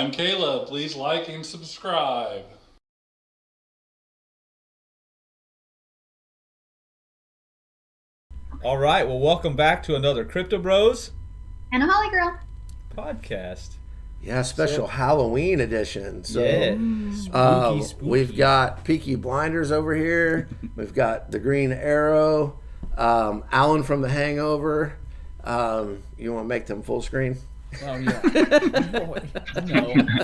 I'm Caleb. Please like and subscribe. All right, well, welcome back to another Crypto Bros And a Holly Girl. podcast. Yeah, special Halloween edition. So, Spooky. we've got Peaky Blinders over here. We've got the Green Arrow, Alan from The Hangover. You want to make them full screen? Oh yeah.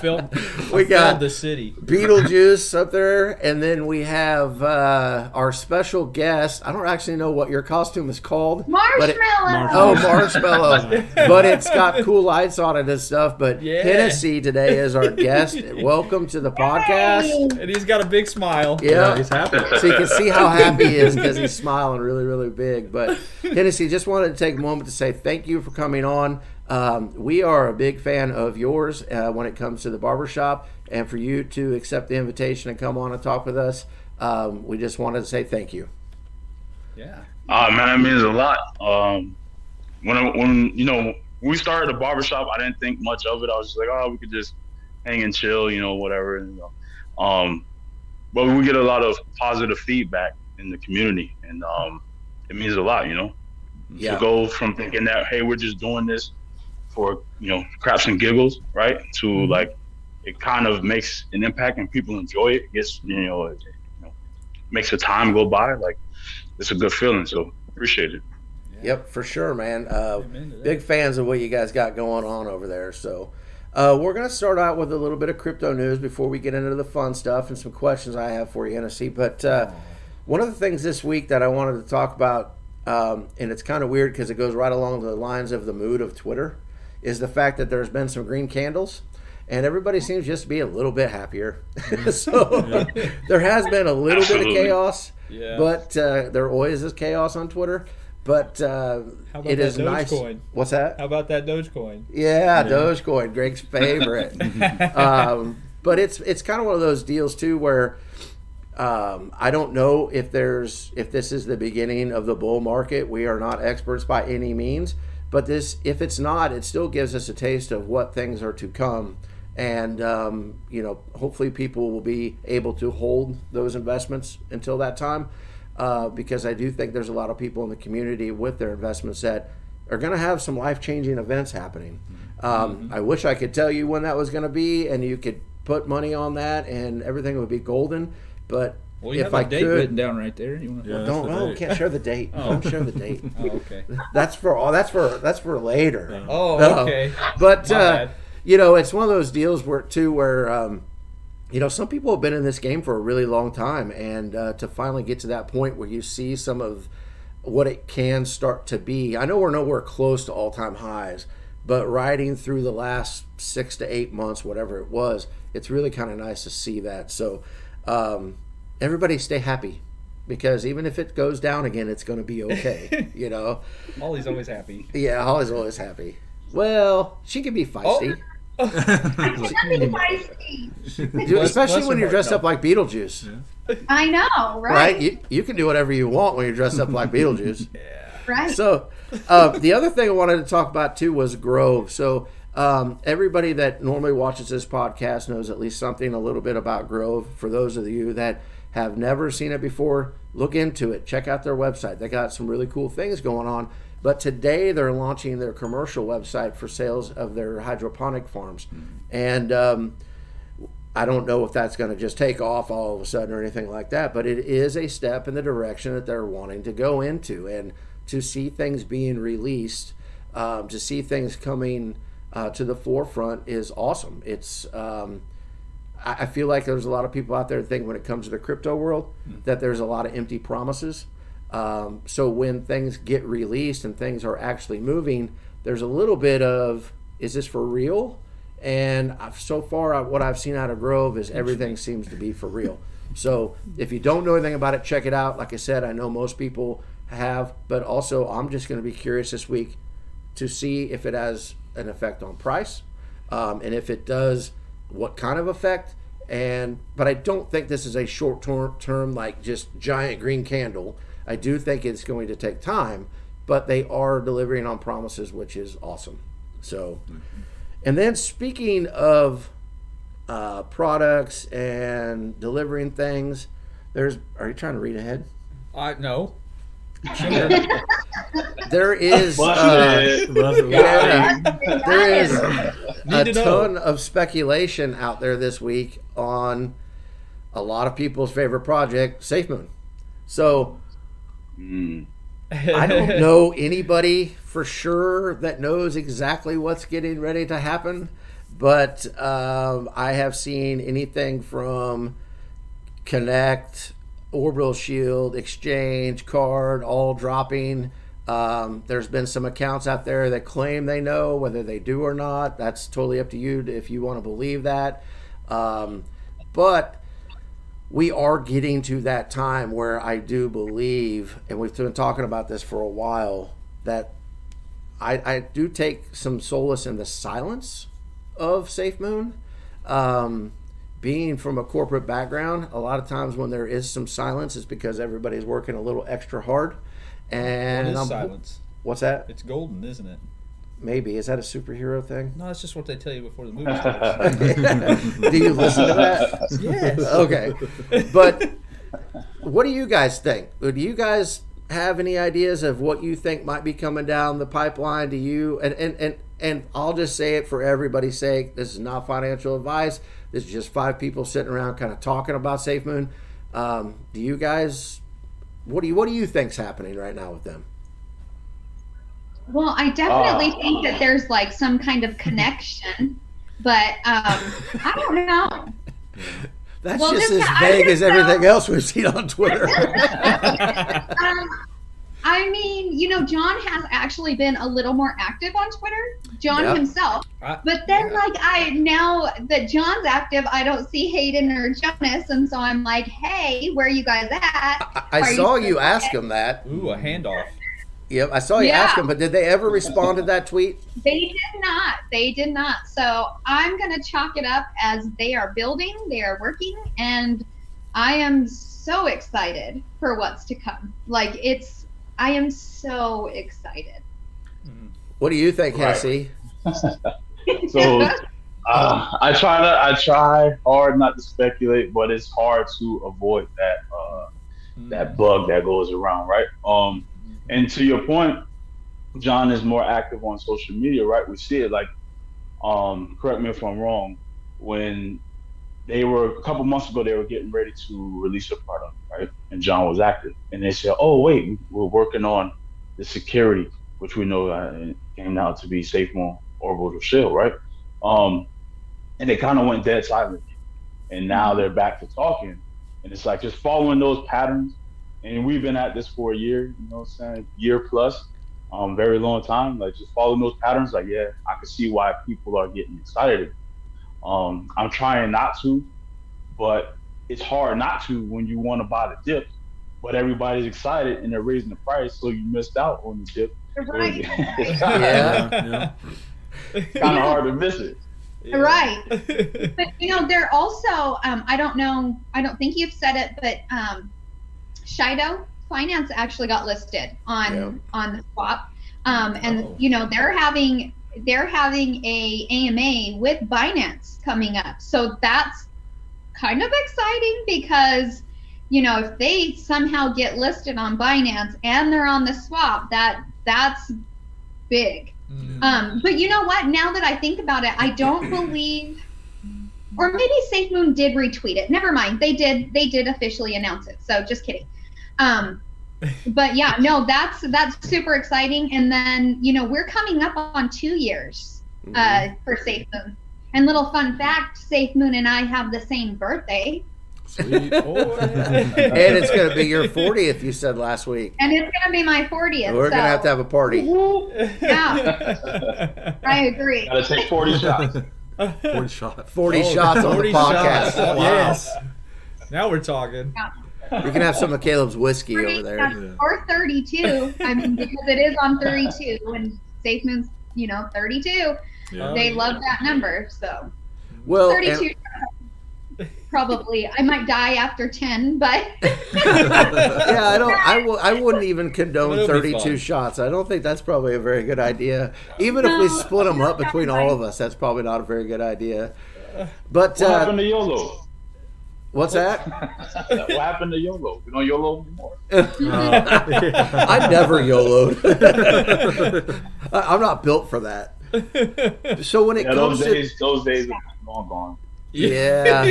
Film. We got the city. Beetlejuice up there, and then we have our special guest. I don't actually know what your costume is called. Marshmallow. Marshmallow. But it's got cool lights on it and stuff. But Yeah. Hennessey today is our guest. Welcome to the podcast. And he's got a big smile. Yeah, he's happy. So you can see how happy he is because he's smiling really, really big. But Hennessey, just wanted to take a moment to say thank you for coming on. We are a big fan of yours when it comes to the barbershop, and for you to accept the invitation and come on and talk with us, we just wanted to say thank you. Yeah. Man, that means a lot. When we started the barbershop, I didn't think much of it. I was just like, oh, we could just hang and chill, whatever. But we get a lot of positive feedback in the community, and it means a lot, Yeah. To go from thinking that, hey, we're just doing this for craps and giggles, right, to like it kind of makes an impact and people enjoy it. It makes the time go by. Like, it's a good feeling, so appreciate it. Yep, for sure, man. Amen to that. Big fans of what you guys got going on over there. So we're going to start out with a little bit of crypto news before we get into the fun stuff and some questions I have for you, Hennessey. But one of the things this week that I wanted to talk about, and it's kind of weird because it goes right along the lines of the mood of Twitter, is the fact that there's been some green candles and everybody seems just to be a little bit happier. So there has been a little bit of chaos, but there always is chaos on Twitter. But How about it that is nice. Dogecoin? What's that? How about that Dogecoin? Yeah, Dogecoin, Greg's favorite. But it's kind of one of those deals too where I don't know if this is the beginning of the bull market. We are not experts by any means. But if it's not, it still gives us a taste of what things are to come. And, hopefully people will be able to hold those investments until that time. Because I do think there's a lot of people in the community with their investments that are going to have some life-changing events happening. I wish I could tell you when that was going to be and you could put money on that and everything would be golden. But Well, you if have I a date could, written down right there. You want to? can't share the date. Don't share the date. Oh, okay. That's for later. Oh, No. okay. But My bad. it's one of those deals where some people have been in this game for a really long time, and to finally get to that point where you see some of what it can start to be. I know we're nowhere close to all-time highs, but riding through the last 6 to 8 months, whatever it was, it's really kind of nice to see that. So everybody stay happy, because even if it goes down again, it's going to be okay. Molly's always happy. Yeah, Holly's always happy. Well, she can be feisty. Especially when you're dressed up like Beetlejuice. I know, Right? right? You can do whatever you want when you're dressed up like Beetlejuice. Right. So the other thing I wanted to talk about too was Grove. So everybody that normally watches this podcast knows at least something a little bit about Grove. For those of you that have never seen it before, look into it. Check out their website. They got some really cool things going on. But today they're launching their commercial website for sales of their hydroponic farms. And I don't know if that's going to just take off all of a sudden or anything like that, but it is a step in the direction that they're wanting to go into. And to see things being released, to see things coming to the forefront is awesome. It's I feel like there's a lot of people out there that think when it comes to the crypto world that there's a lot of empty promises. So when things get released and things are actually moving, there's a little bit of, is this for real? And so far, what I've seen out of Grove is everything seems to be for real. So if you don't know anything about it, check it out. Like I said, I know most people have, but also I'm just going to be curious this week to see if it has an effect on price, and if it does, what kind of effect. But I don't think this is a short term like just giant green candle. I do think it's going to take time, but they are delivering on promises, which is awesome. So, and then speaking of products and delivering things. Are you trying to read ahead? No. There is there is a ton of speculation out there this week on a lot of people's favorite project, SafeMoon. So I don't know anybody for sure that knows exactly what's getting ready to happen, but I have seen anything from Connect, Orbital Shield, Exchange, Card, all dropping. There's been some accounts out there that claim they know. Whether they do or not, that's totally up to you if you want to believe that. But we are getting to that time where I do believe, and we've been talking about this for a while, that I do take some solace in the silence of SafeMoon. Being from a corporate background, a lot of times when there is some silence, it's because everybody's working a little extra hard. And What is silence? What's that? It's golden, isn't it? Maybe. Is that a superhero thing? No, it's just what they tell you before the movie starts. Do you listen to that? Yes. Okay. But what do you guys think? Do you guys have any ideas of what you think might be coming down the pipeline to you? And I'll just say it for everybody's sake. This is not financial advice. This is just 5 people sitting around kind of talking about SafeMoon. Do you guys, what do you think's happening right now with them? Well, I definitely think that there's like some kind of connection, but I don't know. That's Well, just there's- as I vague just as everything know- else we've seen on Twitter. I mean, John has actually been a little more active on Twitter, John Yep. himself. But then, now that John's active, I don't see Hayden or Jonas, and so I'm like, hey, where are you guys at? I saw you ask him that. Ooh, a handoff. Yep, I saw you Yeah. ask him, but did they ever respond to that tweet? They did not. They did not. So I'm going to chalk it up as they are building, they are working, and I am so excited for what's to come. I am so excited. What do you think, Right. Hennessey? So I try hard not to speculate, but it's hard to avoid that bug that goes around, right? And to your point, John is more active on social media, right? We see it correct me if I'm wrong, when they were a couple months ago, they were getting ready to release a product, right? And John was active, and they said, "Oh wait, we're working on the security," which we know came out to be SafeMoon Orbital Shield, right? And they kind of went dead silent, and now they're back to talking, and it's like just following those patterns. And we've been at this for a year, year plus, very long time. Like just following those patterns, I can see why people are getting excited. I'm trying not to, but it's hard not to when you want to buy the dip, but everybody's excited and they're raising the price, so you missed out on the dip. Right. Yeah. Kind of hard to miss it. Yeah. Right. But they're also I don't think you've said it, but Shido Finance actually got listed on the swap. And they're having a AMA with Binance coming up. So that's kind of exciting because if they somehow get listed on Binance and they're on the swap, that's big. But you know what? Now that I think about it, I don't believe, or maybe SafeMoon did retweet it. Never mind. They did officially announce it. So just kidding. But yeah, no, that's super exciting. And then, we're coming up on 2 years for SafeMoon. And little fun fact, SafeMoon and I have the same birthday. Sweet. Oh, yeah. And it's going to be your 40th, you said last week. And it's going to be my 40th. We're going to have a party. Yeah, I agree. Gotta take 40 shots. 40 shots. 40 shots on the 40 podcast. shots. Yes. Now we're talking. You can have some of Caleb's whiskey over there. Yeah. Or 32. I mean, because it is on 32, and SafeMoon's, 32. Yeah. They love that number, so Well, 32. Probably. I might die after 10, but Yeah, I wouldn't even condone It'll be 32 fun. shots. I don't think that's probably a very good idea. Even if we split them up between all of us, that's probably not a very good idea. But What happened to YOLO? what's that? What happened to YOLO? We don't YOLO anymore. I never YOLO'd. I'm not built for that. So when it comes those days are long gone. yeah,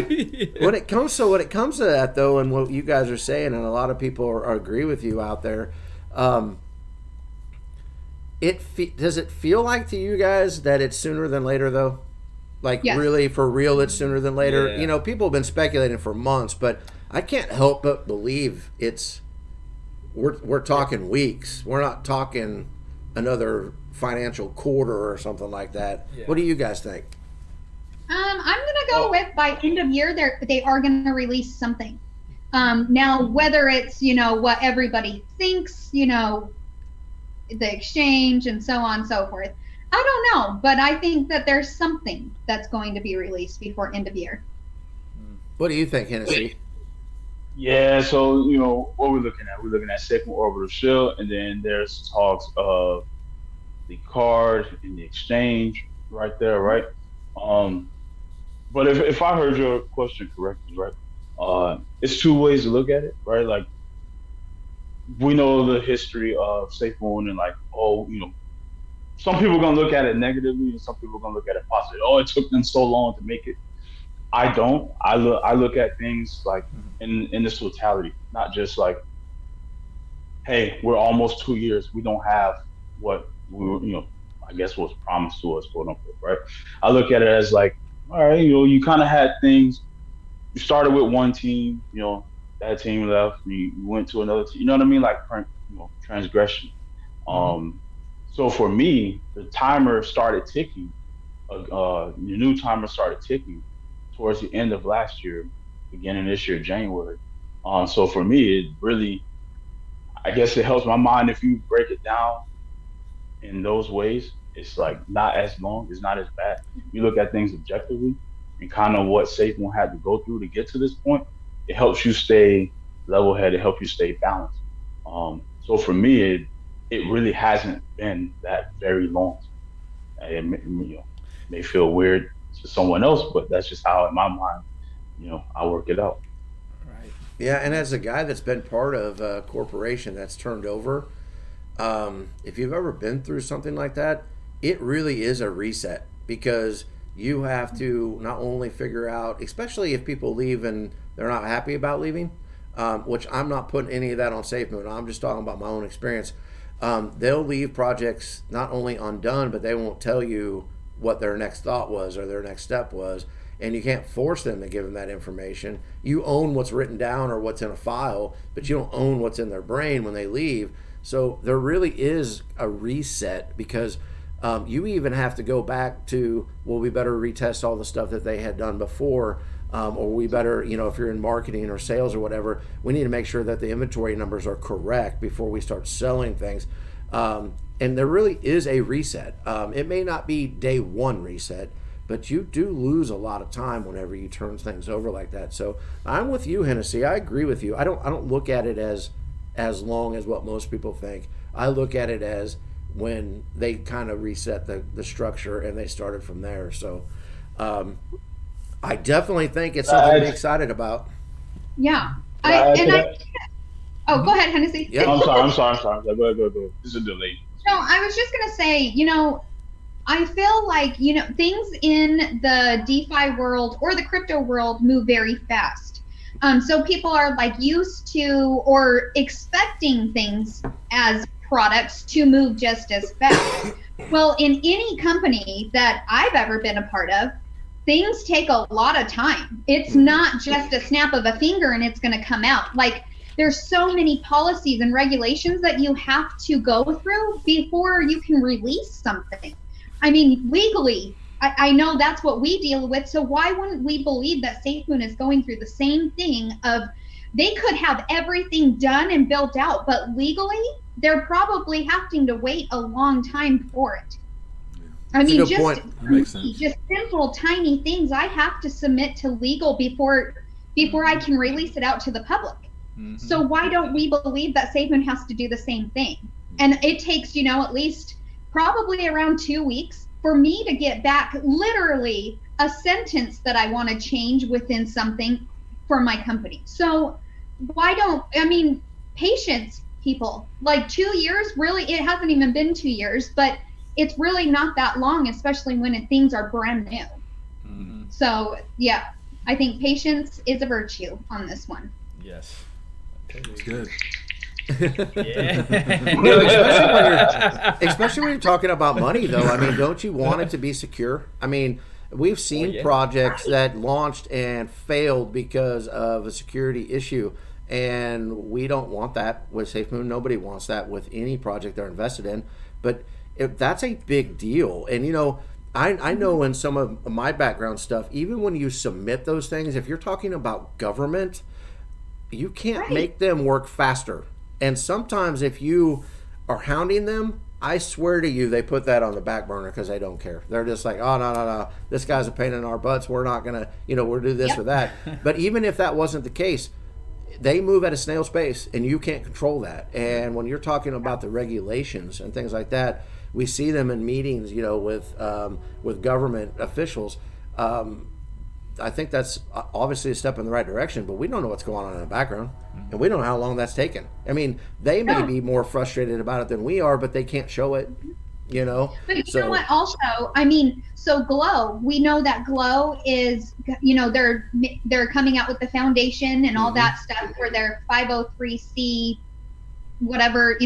when it comes to that though, and what you guys are saying, and a lot of people agree with you out there, does it feel like to you guys that it's sooner than later though? Like Yes. really for real, it's sooner than later. Yeah. You know, people have been speculating for months, but I can't help but believe we're talking weeks. We're not talking another financial quarter or something like that. Yeah. What do you guys think? I'm gonna go with by end of year they are gonna release something. Now whether it's what everybody thinks, the exchange and so on and so forth, I don't know, but I think that there's something that's going to be released before end of year. What do you think, Hennessey? Yeah, so what we're looking at, safemoon orbital shield, and then there's talks of the card and the exchange right there, right? But if I heard your question correctly, right, it's two ways to look at it, right? Like we know the history of safemoon and like, some people are gonna look at it negatively and some people are gonna look at it positive. Oh, it took them so long to make it. I don't. I look at things like in this totality, not just like, hey, we're almost 2 years. We don't have what we were, I guess was promised to us, quote unquote, right? I look at it as like, all right, you kind of had things. You started with one team, that team left. You went to another team. You know what I mean? Like, transgression. So for me, the timer started ticking. The new timer started ticking towards the end of last year, beginning this year, January. So for me, it really, I guess it helps my mind if you break it down in those ways. It's like not as long, it's not as bad. You look at things objectively and kind of what SafeMoon had to go through to get to this point. It helps you stay level-headed, help you stay balanced. So for me, it really hasn't been that very long. It may feel weird to someone else, but that's just how in my mind, I work it out. Right. Yeah, and as a guy that's been part of a corporation that's turned over, if you've ever been through something like that, it really is a reset because you have to not only figure out, especially if people leave and they're not happy about leaving, which I'm not putting any of that on SafeMoon. I'm just talking about my own experience. They'll leave projects not only undone, but they won't tell you what their next thought was or their next step was. And you can't force them to give them that information. You own what's written down or what's in a file, but you don't own what's in their brain when they leave. So there really is a reset because you even have to go back to, well, we better retest all the stuff that they had done before, or we better, if you're in marketing or sales or whatever, we need to make sure that the inventory numbers are correct before we start selling things. And there really is a reset. It may not be day one reset, but you do lose a lot of time whenever you turn things over like that. So I'm with you, Hennessey. I agree with you. I don't look at it as long as what most people think. I look at it as when they kind of reset the structure and they started from there. So I definitely think it's something to be excited about. Yeah. Can I add to that? Oh, go ahead, Hennessey. Yeah. I'm sorry. Go ahead. This is a delay. No, I was just going to say, I feel like, things in the DeFi world or the crypto world move very fast. So people are like used to or expecting things as products to move just as fast. Well, in any company that I've ever been a part of, things take a lot of time. It's not just a snap of a finger and it's going to come out. Like, there's so many policies and regulations that you have to go through before you can release something. I mean, legally, I know that's what we deal with. So why wouldn't we believe that SafeMoon is going through the same thing of they could have everything done and built out, but legally, they're probably having to wait a long time for it. I That's a mean, good just point. That makes sense. just simple, tiny things I have to submit to legal before I can release it out to the public. Mhm. So why don't we believe that SafeMoon has to do the same thing? And it takes, at least probably around 2 weeks for me to get back literally a sentence that I want to change within something for my company. So patience, people. Like 2 years, really, it hasn't even been 2 years, but it's really not that long, especially when things are brand new. Mm-hmm. So yeah, I think patience is a virtue on this one. Yes. It's good. Yeah. Especially when you're talking about money, though. I mean, don't you want it to be secure? I mean, we've seen yeah. projects that launched and failed because of a security issue, and we don't want that with SafeMoon. Nobody wants that with any project they're invested in. But that's a big deal. And I know in some of my background stuff, even when you submit those things, if you're talking about government, you can't make them work faster. And sometimes if you are hounding them, I swear to you, they put that on the back burner because they don't care. They're just like, oh, no. This guy's a pain in our butts. We're not going to, we'll do this or that. But even if that wasn't the case, they move at a snail's pace and you can't control that. And when you're talking about the regulations and things like that, we see them in meetings, with government officials. I think that's obviously a step in the right direction, but we don't know what's going on in the background, and we don't know how long that's taken. I mean, they may be more frustrated about it than we are, but they can't show it, But you know what? Also, so Glow, we know that Glow is, they're coming out with the foundation and all that stuff for their 503c, whatever,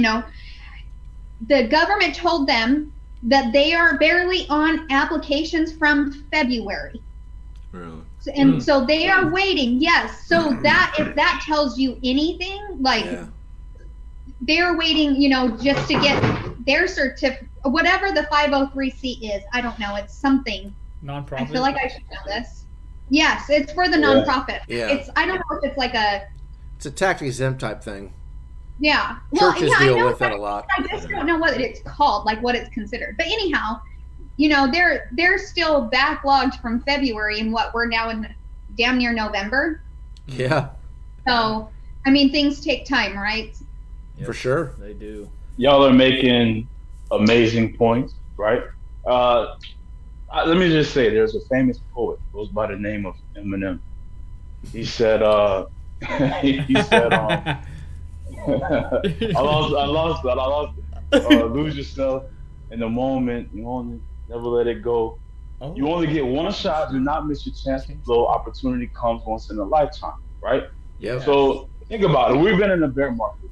the government told them that they are barely on applications from February. Really? And so they are waiting. Yes. So that, if that tells you anything, they're waiting, just to get their certificate, whatever the 503c is. I don't know. It's something. Nonprofit. I feel like I should know this. Yes, it's for the nonprofit. Yeah. I don't know if it's like it's a tax exempt type thing. Yeah. Churches I deal know with it a lot. I just don't know what it's called, like what it's considered. But anyhow, they're still backlogged from February, and we're now in damn near November. Yeah. So, things take time, right? Yes, for sure. They do. Y'all are making amazing points, right? Let me just say, there's a famous poet, goes by the name of Eminem. He said, I lost it. Lose yourself in the moment. You only never let it go. Oh. You only get one shot. Do not miss your chance to blow. Opportunity comes once in a lifetime, right? Yeah. So think about it. We've been in a bear market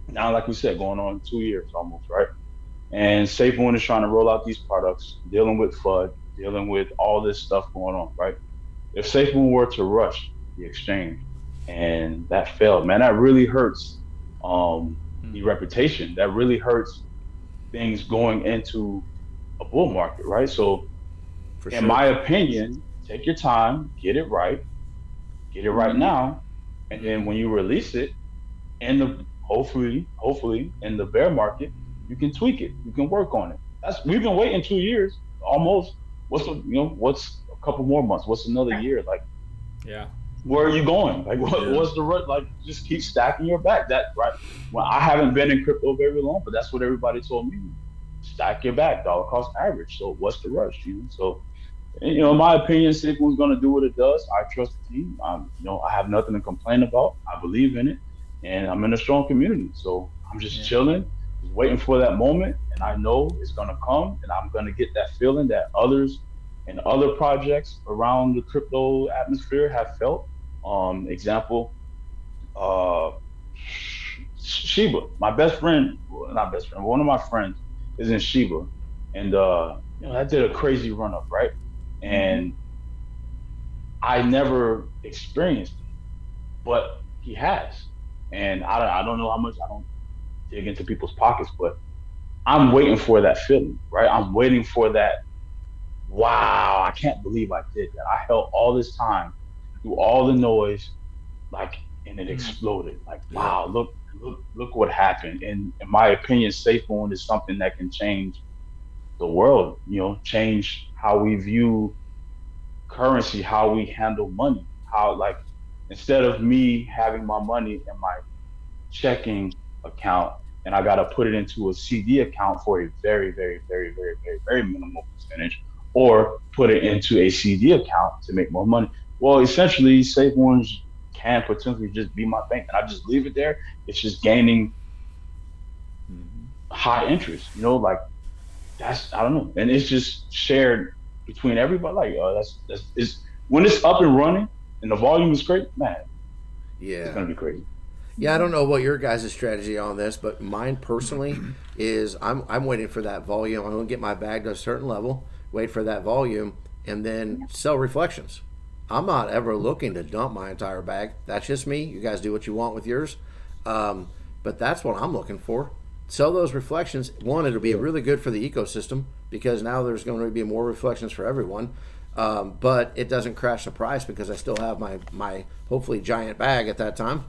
now, like we said, going on 2 years almost, right? And SafeMoon is trying to roll out these products, dealing with FUD, dealing with all this stuff going on, right? If SafeMoon were to rush the exchange and that failed, man, that really hurts the reputation. That really hurts things going into a bull market, right? So in my opinion, take your time, get it right now, and then when you release it, hopefully in the bear market, you can tweak it, you can work on it. We've been waiting 2 years almost. What's a couple more months? What's another year? Like, yeah. Where are you going? Like, what's the road? Like, just keep stacking your back. That right? Well, I haven't been in crypto very long, but that's what everybody told me. Stack your back, dollar cost average. So what's the rush? So, in my opinion, SafeMoon's going to do what it does. I trust the team. I have nothing to complain about. I believe in it, and I'm in a strong community. So I'm just chilling, just waiting for that moment, and I know it's going to come, and I'm going to get that feeling that others and other projects around the crypto atmosphere have felt. Example, Shiba. My best friend, not best friend, one of my friends is in Shiba, and I did a crazy run up, right? And I never experienced it, but he has, and I don't know how much. I don't dig into people's pockets, but I'm waiting for that feeling, right? I'm waiting for that. Wow, I can't believe I did that. I held all this time through all the noise, and it exploded. Like, wow, look what happened. And in my opinion, SafeMoon is something that can change the world, change how we view currency, how we handle money, how like instead of me having my money in my checking account and I got to put it into a CD account for a very, very, very, very, very, very minimal percentage, or put it into a CD account to make more money. Well, essentially, SafeMoon can potentially just be my bank, and I just leave it there. It's just gaining high interest, like that's I don't know, and it's just shared between everybody. Like, that's is when it's up and running and the volume is great, man. It's gonna be crazy. Yeah, I don't know what your guys' strategy on this, but mine personally is I'm waiting for that volume. I'm going to get my bag to a certain level, wait for that volume, and then sell reflections. I'm not ever looking to dump my entire bag. That's just me. You guys do what you want with yours. But that's what I'm looking for. Sell those reflections. One, it'll be really good for the ecosystem because now there's going to be more reflections for everyone. But it doesn't crash the price because I still have my hopefully giant bag at that time.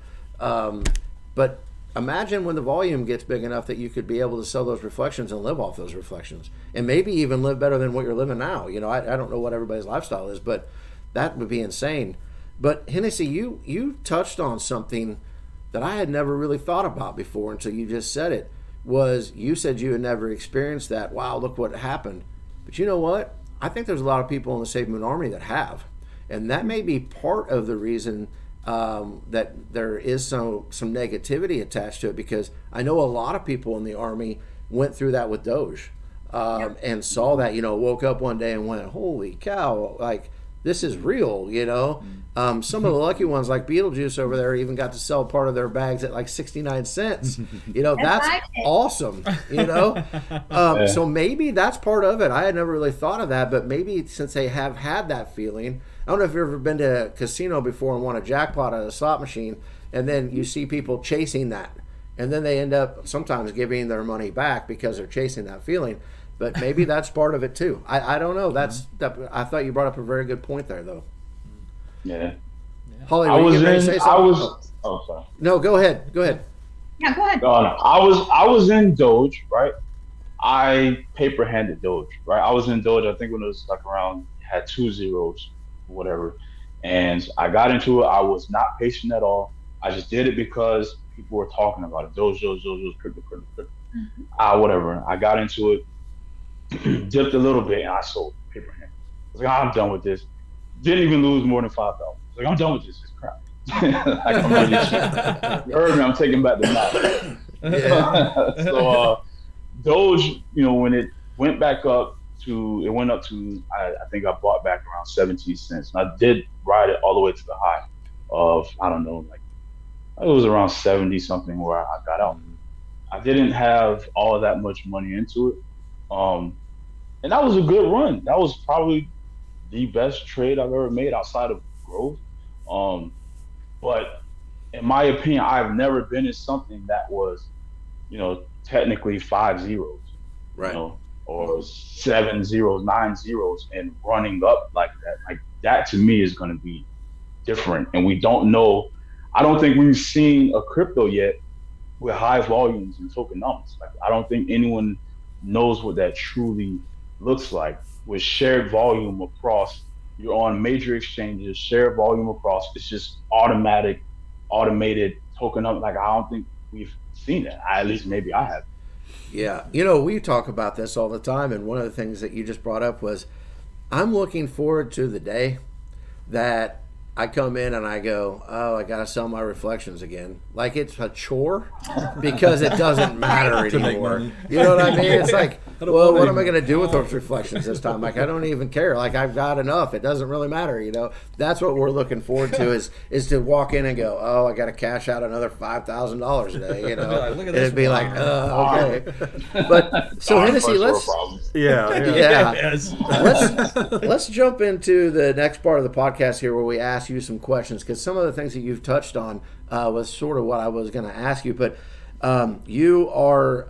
But imagine when the volume gets big enough that you could be able to sell those reflections and live off those reflections, and maybe even live better than what you're living now. I don't know what everybody's lifestyle is, but that would be insane. But Hennessey, you touched on something that I had never really thought about before until you just said it. Was you said you had never experienced that? Wow, look what happened. But you know what? I think there's a lot of people in the SafeMoon Army that have, and that may be part of the reason that there is some negativity attached to it, because I know a lot of people in the Army went through that with Doge and saw that, woke up one day and went, holy cow, like this is real, some of the lucky ones like Beetlejuice over there even got to sell part of their bags at like 69 cents. That's awesome, So maybe that's part of it. I had never really thought of that, but maybe since they have had that feeling, I don't know if you've ever been to a casino before and won a jackpot at a slot machine, and then you see people chasing that, and then they end up sometimes giving their money back because they're chasing that feeling. But maybe that's part of it too. I don't know. I thought you brought up a very good point there, though. Yeah. Holly, I was sorry. No, go ahead. Yeah, go ahead. No, I was in Doge, right? I paper handed Doge, right? I was in Doge. I think when it was like around had 2 zeros, whatever, and I got into it. I was not patient at all. I just did it because people were talking about it. Doge, crypto. Whatever. I got into it. Dipped a little bit and I sold paper hand. I was like, I'm done with this. Didn't even lose more than $5. I was like, I'm done with this. It's crap. Like, I'm really cheap. You heard me. I'm taking back the knowledge. Yeah. So Doge, when it went back up to, I think I bought back around 17 cents. And I did ride it all the way to the high of, I don't know, like it was around 70 something where I got out. I didn't have all of that much money into it. And that was a good run. That was probably the best trade I've ever made outside of growth. But in my opinion, I've never been in something that was, technically 5 zeros, right? Or 7 zeros, 9 zeros, and running up like that. Like that to me is going to be different. And we don't know. I don't think we've seen a crypto yet with high volumes and tokenomics. Like I don't think anyone knows what that truly looks like with shared volume across. You're on major exchanges, shared volume across. It's just automated tokenomics. Like I don't think we've seen that. At least maybe I have. Yeah, we talk about this all the time, and one of the things that you just brought up was I'm looking forward to the day that I come in and I go, oh, I got to sell my reflections again. Like it's a chore because it doesn't matter anymore. You know what I mean? It's like, well, what am I going to do with those reflections this time? Like, I don't even care. Like, I've got enough. It doesn't really matter. That's what we're looking forward to is to walk in and go, oh, I got to cash out another $5,000 today. Like, look at and this it'd be like, okay. But so Hennessey, let's let's jump into the next part of the podcast here where we ask you some questions, because some of the things that you've touched on was sort of what I was going to ask you. But you are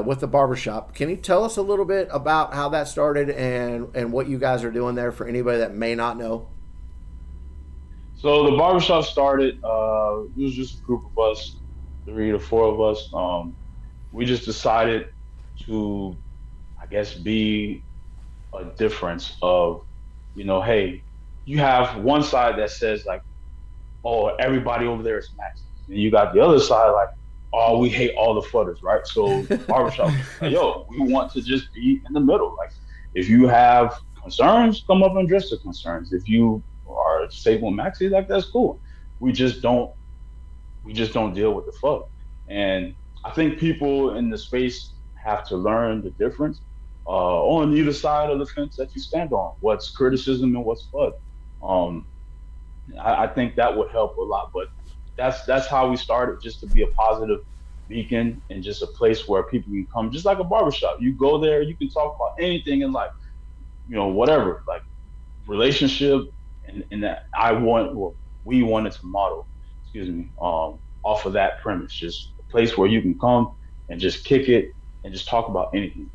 with the barbershop. Can you tell us a little bit about how that started and what you guys are doing there for anybody that may not know? So the barbershop started, it was just a group of us, 3 to 4 of us. We just decided to, I guess, be a difference of, hey, you have one side that says like, oh, everybody over there is maxis. And you got the other side like, oh, we hate all the futters, right? So the barbershop was like, yo, we want to just be in the middle. Like, if you have concerns, come up and address the concerns. If you are stable maxi, like that's cool. We just don't deal with the fuck. And I think people in the space have to learn the difference on either side of the fence that you stand on. What's criticism and what's fuck. Um, I think that would help a lot. But that's how we started, just to be a positive beacon and just a place where people can come, just like a barbershop. You go there, you can talk about anything in life, whatever, like relationship, and that we wanted to model, excuse me, off of that premise, just a place where you can come and just kick it and just talk about anything.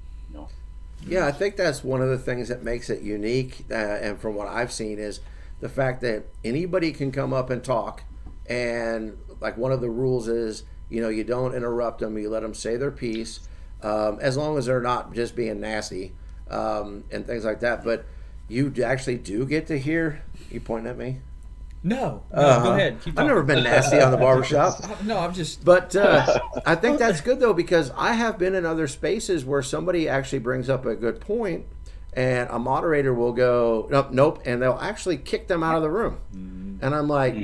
Yeah, I think that's one of the things that makes it unique, and from what I've seen is the fact that anybody can come up and talk, and like one of the rules is, you don't interrupt them, you let them say their piece, as long as they're not just being nasty, and things like that. But you actually do get to hear. You pointing at me? No, go ahead. Keep I've talking. never been nasty on the barbershop. No, I'm just. But I think that's good though, because I have been in other spaces where somebody actually brings up a good point, and a moderator will go, nope, and they'll actually kick them out of the room. Mm-hmm. And I'm like,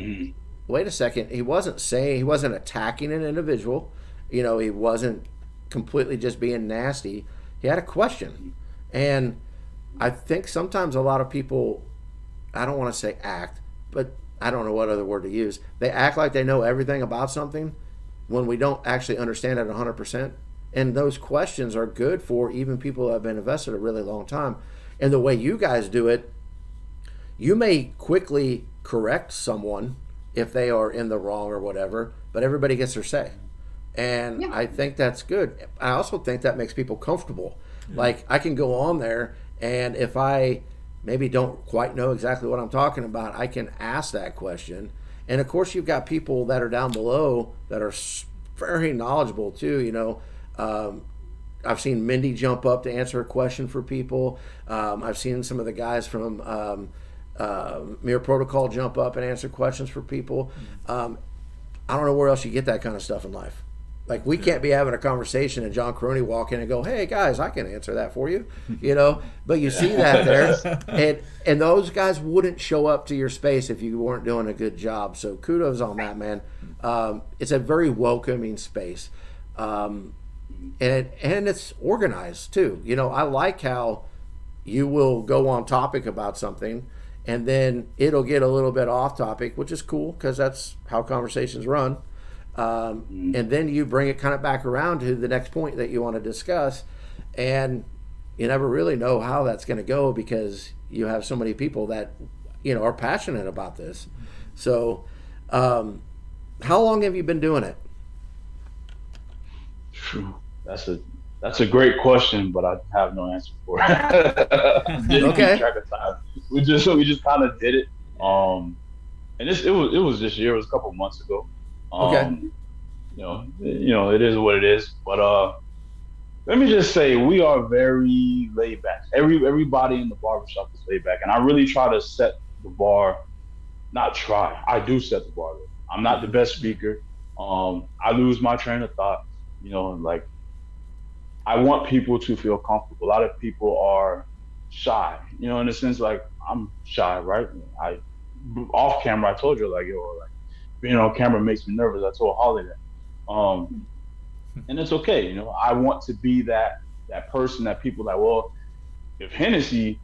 wait a second, he wasn't attacking an individual, he wasn't completely just being nasty. He had a question. And I think sometimes a lot of people, I don't want to say act, but I don't know what other word to use. They act like they know everything about something when we don't actually understand it 100%. And those questions are good for even people that have been invested a really long time. And the way you guys do it, you may quickly correct someone if they are in the wrong or whatever, but everybody gets their say. And I think that's good. I also think that makes people comfortable. Yeah. Like, I can go on there, and if I maybe don't quite know exactly what I'm talking about, I can ask that question. And of course, you've got people that are down below that are very knowledgeable too. I've seen Mindy jump up to answer a question for people. I've seen some of the guys from Mirror Protocol jump up and answer questions for people. I don't know where else you get that kind of stuff in life. Like, we can't be having a conversation and John Crony walk in and go, hey guys, I can answer that for you, but you see that there, and those guys wouldn't show up to your space if you weren't doing a good job. So kudos on that, man. It's a very welcoming space. And it's organized too. I like how you will go on topic about something, and then it'll get a little bit off topic, which is cool because that's how conversations run. And then you bring it kind of back around to the next point that you want to discuss, and you never really know how that's going to go because you have so many people that are passionate about this. So, how long have you been doing it? That's a great question, but I have no answer for it. Didn't Okay. keep track of time. We just kind of did it. And it was this year. It was a couple months ago. Okay. It is what it is. But let me just say, we are very laid back. Everybody in the barbershop is laid back, and I really try to set the bar. Not try. I do set the bar. I'm not the best speaker. I lose my train of thought. Like, I want people to feel comfortable. A lot of people are shy. In a sense, like, I'm shy, right? Off camera, I told you, like, being on camera makes me nervous. I told Holly that. And it's okay. I want to be that person that people like, well, if Hennessey,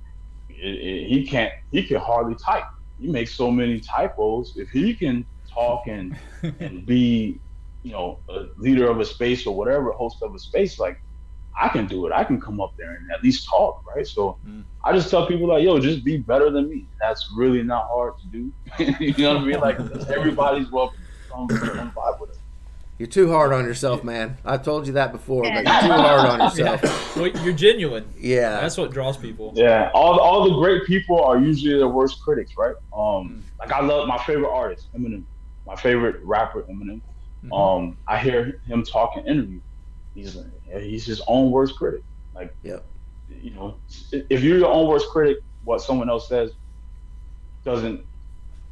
he can hardly type. He makes so many typos. If he can talk and be, a leader of a space or whatever, host of a space, like, I can do it. I can come up there and at least talk, right? So I just tell people like, yo, just be better than me. That's really not hard to do. You know what I mean? Like, everybody's welcome to come vibe with us. You're too hard on yourself, man. I've told you that before, but you're too hard on yourself. Well, you're genuine. Yeah. That's what draws people. Yeah. All the great people are usually their worst critics, right? Like, I love my favorite artist, Eminem. My favorite rapper, Eminem. I hear him talk in interviews. he's his own worst critic. Like, Yep. you know, if you're your own worst critic, what someone else says doesn't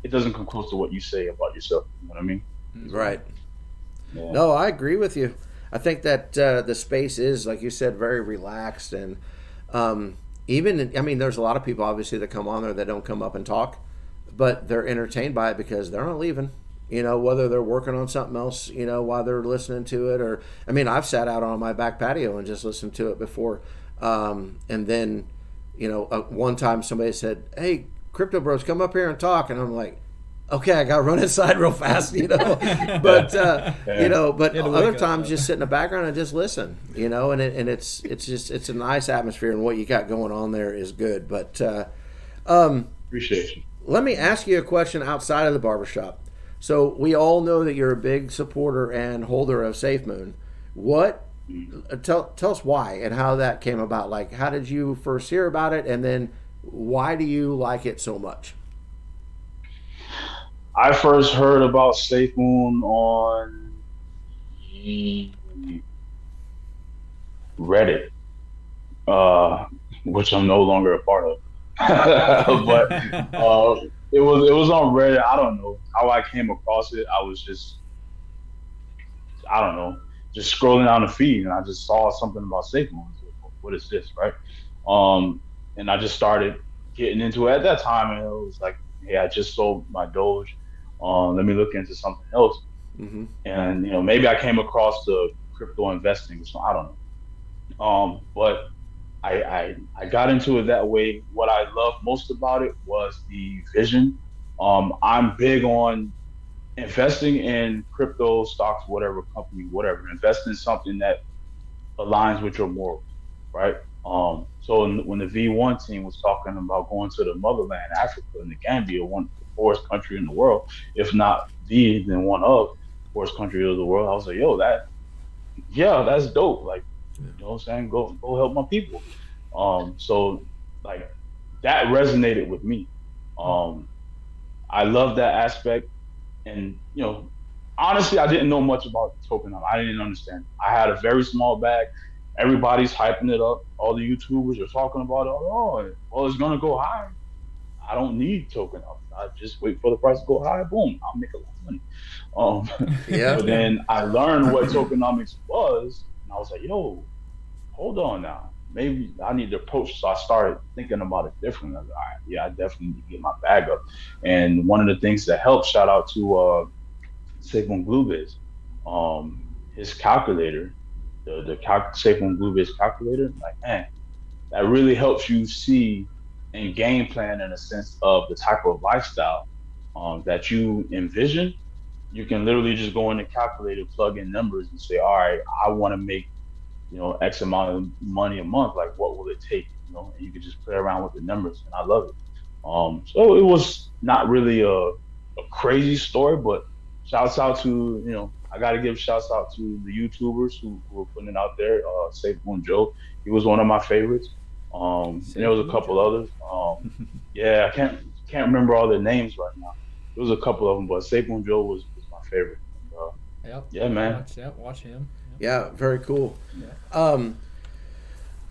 it doesn't come close to what you say about yourself. You know what I mean? Right. Yeah. No, I agree with you. I think that the space is, like you said, very relaxed, and I mean, there's a lot of people obviously that come on there that don't come up and talk, but they're entertained by it because they're not leaving. You know, whether they're working on something else, you know, while they're listening to it, or I mean, I've sat out on my back patio and just listened to it before, and then, you know, one time somebody said, "Hey, Crypto Bros, come up here and talk," and I'm like, okay, I got to run inside real fast, you know. But you know, but other times just sit in the background and just listen, you know. And it's a nice atmosphere, and what you got going on there is good. But Appreciate you. let me ask you a question outside of the barbershop. So we all know that you're a big supporter and holder of SafeMoon. What? Tell us why and how that came about. Like, how did you first hear about it, and then why do you like it so much? I first heard about safemoon on Reddit, which I'm no longer a part of. But it was on Reddit. I don't know how I came across it. I was just, I don't know, just scrolling down the feed, and I just saw something about safemoon. What is this, right? And I just started getting into it at that time, and it was like, hey, I just sold my Doge. Let me look into something else. Mm-hmm. And, you know, maybe I came across the crypto investing, so I don't know. But I got into it that way. What I loved most about it was the vision. I'm big on investing in crypto stocks, whatever company, whatever. Invest in something that aligns with your morals, right? So when the V1 team was talking about going to the motherland, Africa, and the Gambia, one of the poorest country in the world, if not the, then one of the poorest country of the world, I was like, yo, that's dope. Like, you know what I'm saying? Go help my people. So like that resonated with me. I love that aspect, and you know, honestly, I didn't know much about tokenomics. I didn't understand. I had a very small bag. Everybody's hyping it up. All the YouTubers are talking about it. Oh, well, it's gonna go high. I don't need tokenomics. I just wait for the price to go high. Boom, I'll make a lot of money. Yeah. But then I learned what tokenomics was, and I was like, yo, hold on now. Maybe I need to approach. So I started thinking about it differently. I was like, all right, yeah, I definitely need to get my bag up. And one of the things that helped, shout out to Saquon Bluebiz, his calculator, the Saquon Bluebiz calculator, like, man, that really helps you see and game plan in a sense of the type of lifestyle that you envision. You can literally just go in the calculator, plug in numbers, and say, all right, I want to make, you know, X amount of money a month. Like, what will it take? You know, and you can just play around with the numbers, and I love it. So it was not really a crazy story, but shouts out to, you know, I got to give shouts out to the YouTubers who were putting it out there. SafeMoon Joe, he was one of my favorites. And there was a couple others. Yeah, I can't remember all their names right now. There was a couple of them, but SafeMoon Joe was my favorite. Yep. Yeah, man. Watch him. Yeah, very cool. Yeah.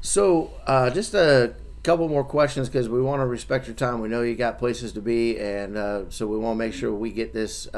So just a couple more questions because we want to respect your time. We know you got places to be, and so we want to make sure we get this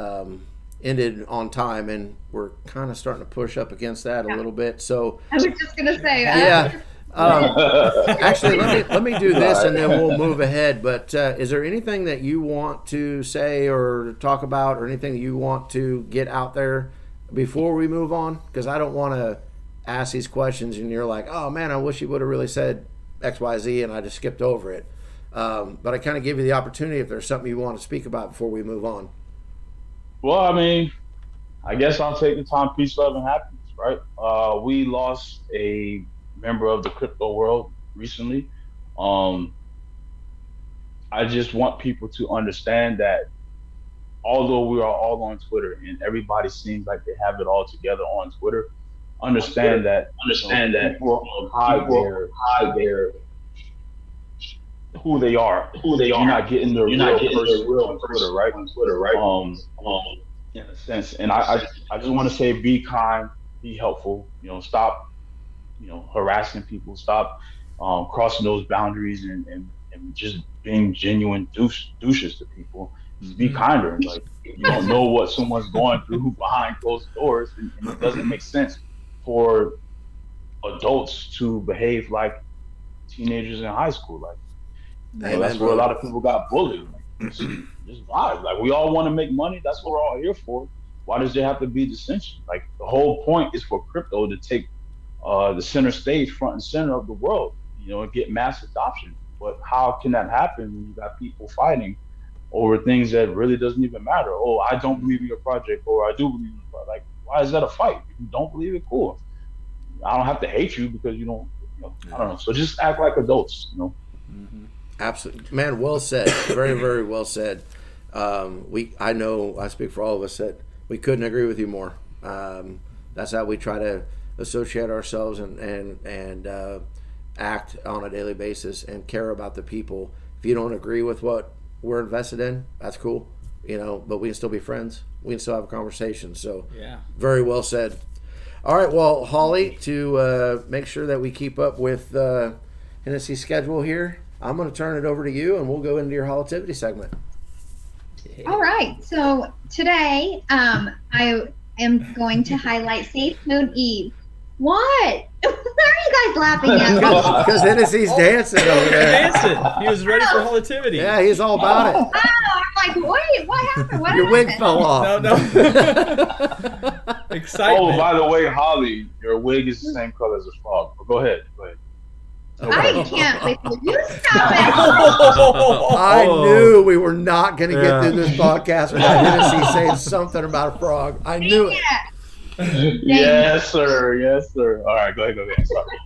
ended on time, and we're kind of starting to push up against that a little bit. So I was just gonna say, yeah. Actually, let me do this, and then we'll move ahead. But is there anything that you want to say or talk about, or anything that you want to get out there before we move on? Because I don't want to ask these questions, and you're like, "Oh man, I wish you would have really said X, Y, Z," and I just skipped over it. But I kind of give you the opportunity if there's something you want to speak about before we move on. Well, I mean, I guess I'll take the time. Peace, love, and happiness. Right? We lost a member of the crypto world recently. I just want people to understand that although we are all on Twitter and everybody seems like they have it all together on Twitter, understand that people hide their who they are. You're not getting the real person on Twitter, right? In a sense, and I just want to say, be kind, be helpful. Stop harassing people. Stop crossing those boundaries and just being genuine douches to people. Just be kinder. Like, you don't know what someone's going through behind closed doors, and it doesn't make sense for adults to behave like teenagers in high school. Like, that's where a lot of people got bullied. Like, just vibe. Like, we all want to make money. That's what we're all here for. Why does there have to be dissension? Like, the whole point is for crypto to take the center stage, front and center of the world, and get mass adoption. But how can that happen when you got people fighting over things that really doesn't even matter? Oh, I don't believe in your project, or I do believe in your project. Like, why is that a fight? If you don't believe it, cool. I don't have to hate you because you don't, I don't know. So just act like adults, Absolutely, man. Well said. Very, very well said. I know I speak for all of us that we couldn't agree with you more. That's how we try to associate ourselves and act on a daily basis and care about the people. If you don't agree with what we're invested in, that's cool, but we can still be friends. We can still have a conversation. So Yeah. very well said. All right, well, Holly, to make sure that we keep up with Hennessey's schedule here, I'm going to turn it over to you, and we'll go into your Hollitivity segment. All right. So today, I am going to highlight SafeMoon Eve. What? Why are you guys laughing at me? Because Hennessey's dancing over there. Dancing. He was ready for Hollitivity. Yeah, he's all about it. Oh, I'm like, wait, what happened? What Your wig happened? fell off. No. Excitement. Oh, by the way, Holly, your wig is the same color as a frog. But go ahead. I can't wait till you stop it. I knew we were not going to get through this podcast without Hennessey saying something about a frog. I knew it. Yes, sir. Yes, sir. All right, go ahead. Sorry.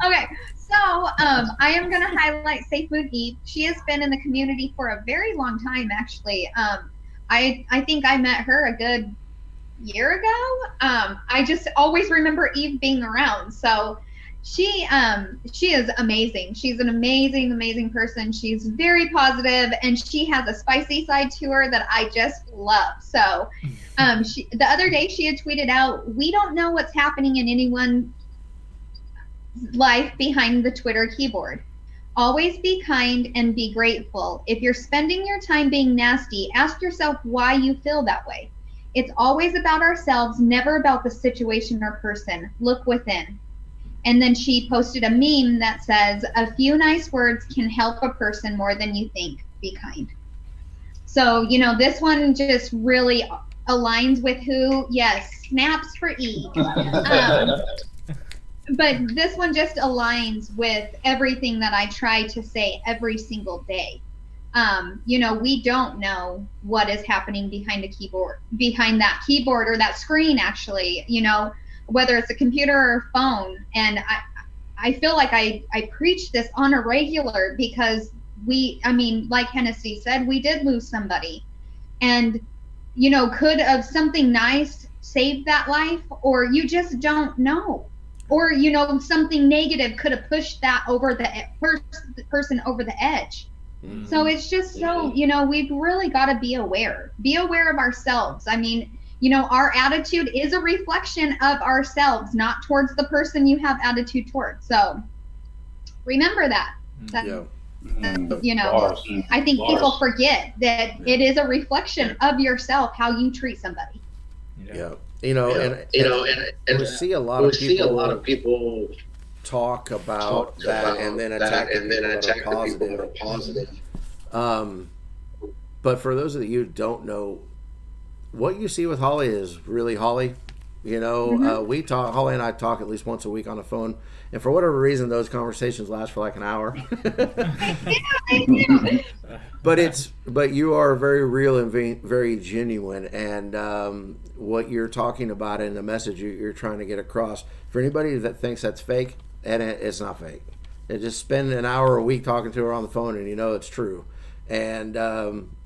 Okay, so I am going to highlight SafeMoon Eve. She has been in the community for a very long time, actually. I think I met her a good year ago. I just always remember Eve being around. So she is amazing. She's an amazing person. She's very positive, and she has a spicy side to her that I just love. So the other day she had tweeted out, "We don't know what's happening in anyone's life behind the Twitter keyboard. Always be kind and be grateful. If you're spending your time being nasty, ask yourself why you feel that way. It's always about ourselves, never about the situation or person. Look within." And then she posted a meme that says, "A few nice words can help a person more than you think. Be kind." So, this one just really aligns with snaps for E. But this one just aligns with everything that I try to say every single day. We don't know what is happening behind that keyboard or that screen, actually, whether it's a computer or a phone. And I feel like I preach this on a regular because like Hennessey said, we did lose somebody. And, could have something nice saved that life, or you just don't know. Or, something negative could have pushed that over the person over the edge. Mm-hmm. So it's just so, we've really got to be aware of ourselves. Our attitude is a reflection of ourselves, not towards the person you have attitude towards. So remember that. I think people forget that it is a reflection of yourself, how you treat somebody. Yeah. And we see a lot of people talk about that and then attack the people that are positive. But for those of you who don't know, what you see with Holly is really Holly. Holly and I talk at least once a week on the phone, and for whatever reason, those conversations last for like an hour. But you are very real and very genuine, and what you're talking about in the message you're trying to get across. For anybody that thinks that's fake, and it's not fake. And just spend an hour a week talking to her on the phone, and it's true. And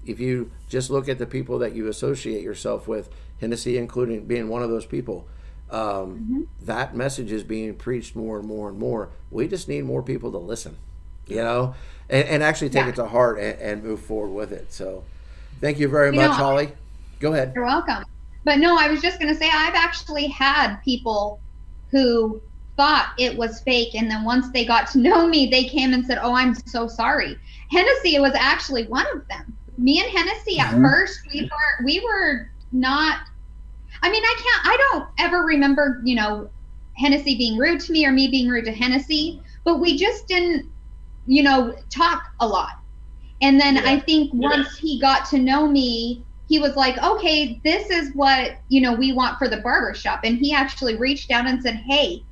if you just look at the people that you associate yourself with, Hennessey including being one of those people, that message is being preached more and more and more. We just need more people to listen, and actually take it to heart and move forward with it. So thank you very much, Holly. Go ahead. You're welcome. But no, I was just going to say I've actually had people who thought it was fake, and then once they got to know me, they came and said, "Oh, I'm so sorry." Hennessey was actually one of them. Me and Hennessey at first, we were not. I mean, I don't ever remember, Hennessey being rude to me or me being rude to Hennessey, but we just didn't, talk a lot. And then I think once he got to know me, he was like, okay, this is what, we want for the barbershop. And he actually reached out and said, hey,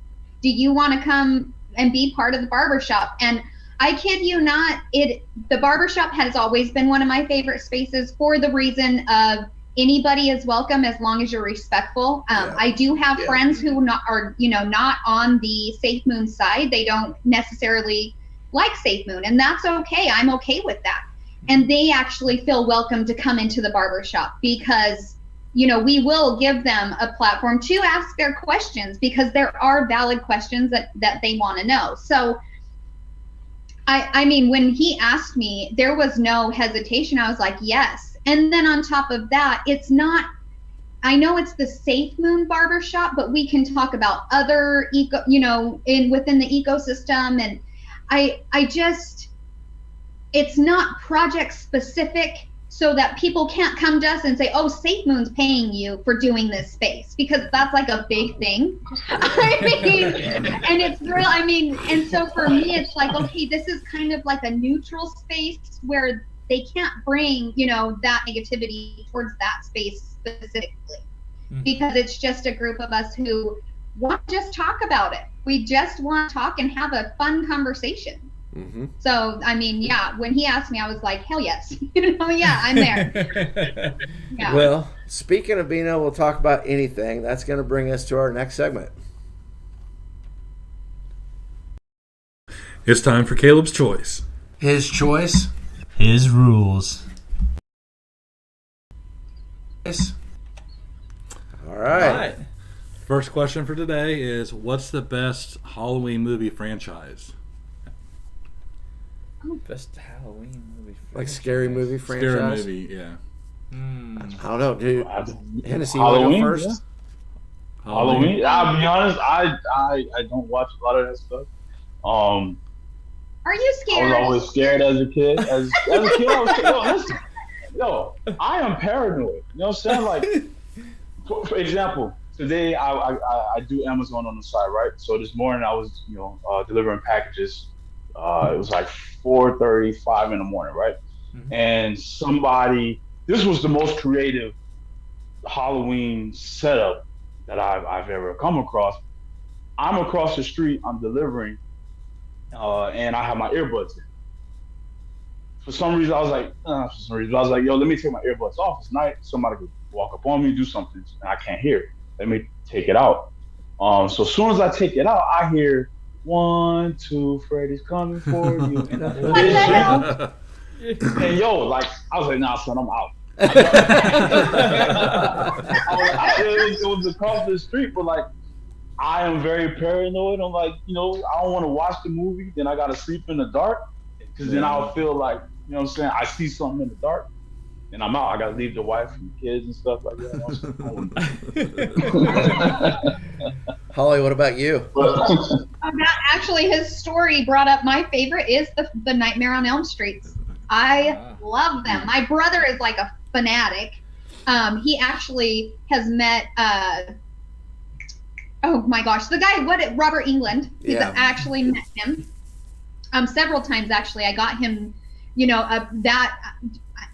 do you want to come and be part of the barbershop? And I kid you not, the barbershop has always been one of my favorite spaces for the reason of anybody is welcome as long as you're respectful. I do have friends who are not on the SafeMoon side. They don't necessarily like SafeMoon, and that's okay. I'm okay with that. And they actually feel welcome to come into the barbershop because, we will give them a platform to ask their questions because there are valid questions that they want to know. So, I mean, when he asked me, there was no hesitation. I was like, yes. And then on top of that, it's not, I know it's the SafeMoon barbershop, but we can talk about other within the ecosystem. And it's not project specific so that people can't come to us and say, oh, SafeMoon's paying you for doing this space, because that's like a big thing. I mean, and it's real. I mean, and so for me, it's like, okay, this is kind of like a neutral space where they can't bring, that negativity towards that space specifically, because it's just a group of us who want to just talk about it. We just want to talk and have a fun conversation. So, I mean, when he asked me, I was like, hell yes. I'm there. Yeah. Well, speaking of being able to talk about anything, that's going to bring us to our next segment. It's time for Caleb's Choice. His choice. His rules. All right. First question for today is, what's the best Halloween movie franchise? Best Halloween movie franchise. Like scary movie franchise? Scary movie, yeah. I don't know, dude. Hennessey, Halloween, you want to go first? Yeah. Halloween. I'll be honest, I don't watch a lot of that stuff. Are you scared? I was always scared as a kid. As a kid, I was scared. Yo, I am paranoid. You know what I'm saying? Like, for example, today I do Amazon on the side, right? So this morning I was, delivering packages. It was like 4:35 in the morning, right? And this was the most creative Halloween setup that I've ever come across. I'm across the street, I'm delivering, and I have my earbuds in. For some reason, I was like, yo, let me take my earbuds off. It's night. Somebody could walk up on me, do something, and I can't hear it. Let me take it out. So as soon as I take it out, I hear 1, 2, Freddy's coming for you. And yo, like, I was like, nah, son, I'm out. It was across the street, but like, I am very paranoid. I'm like, I don't want to watch the movie. Then I got to sleep in the dark, because then I'll feel like, what I'm saying? I see something in the dark, and I'm out. I got to leave the wife and the kids and stuff like that. Holly, what about you? Actually, his story brought up my favorite is the Nightmare on Elm Street. I love them. My brother is like a fanatic. He actually has met oh my gosh, the guy, Robert England. He's actually met him several times. Actually, I got him, that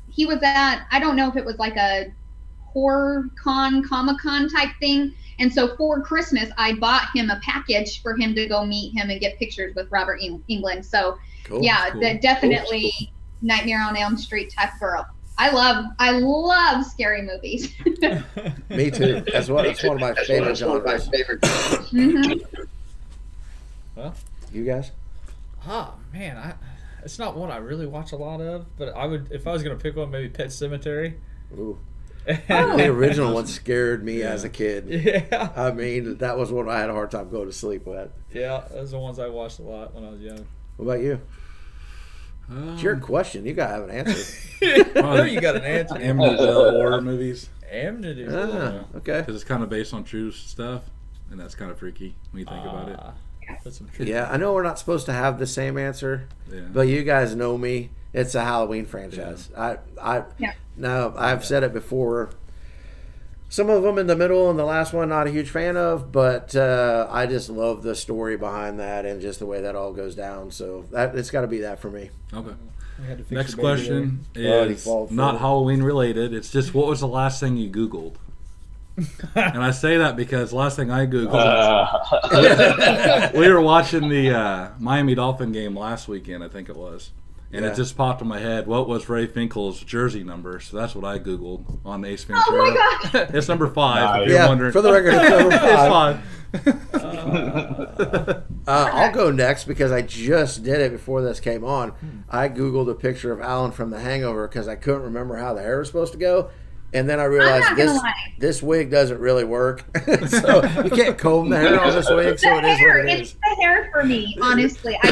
he was at, I don't know if it was like a horror con, Comic-Con type thing. And so for Christmas, I bought him a package for him to go meet him and get pictures with Robert England. So cool. Definitely Nightmare on Elm Street type girl. I love scary movies. Me too. That's one of my favorite genres. Well, you guys? Oh man, it's not one I really watch a lot of, but I would, if I was gonna pick one, maybe Pet Sematary. Ooh. The original one scared me as a kid. Yeah. I mean, that was one I had a hard time going to sleep with. Yeah, those are the ones I watched a lot when I was young. What about you? It's your question. You gotta have an answer. I know you got an answer. Amityville horror movies. Amityville. Ah, okay. Because it's kind of based on true stuff, and that's kind of freaky when you think about it. That's some truth. Yeah, I know we're not supposed to have the same answer, Yeah. but you guys know me. It's a Halloween franchise. I've said it before. Some of them in the middle, and the last one not a huge fan of, but I just love the story behind that and just the way that all goes down. So it's got to be that for me. Okay. We had to fix Next the baby question Oh, is default not for- Halloween related. It's just what was the last thing you Googled? And I say that because last thing I Googled, we were watching the Miami Dolphin game last weekend, I think it was. And Yeah. it just popped in my head, what was Ray Finkel's jersey number? So that's what I Googled on Ace Ventura. Oh my god! It's number 5, if Nice. you're wondering. For the record, it's number It's 5. I'll go next because I just did it before this came on. I Googled a picture of Alan from The Hangover because I couldn't remember how the hair was supposed to go. And then I realized not gonna lie. this wig doesn't really work. So you can't comb the hair on this wig, so it is what it It's is. the hair for me, honestly. I'm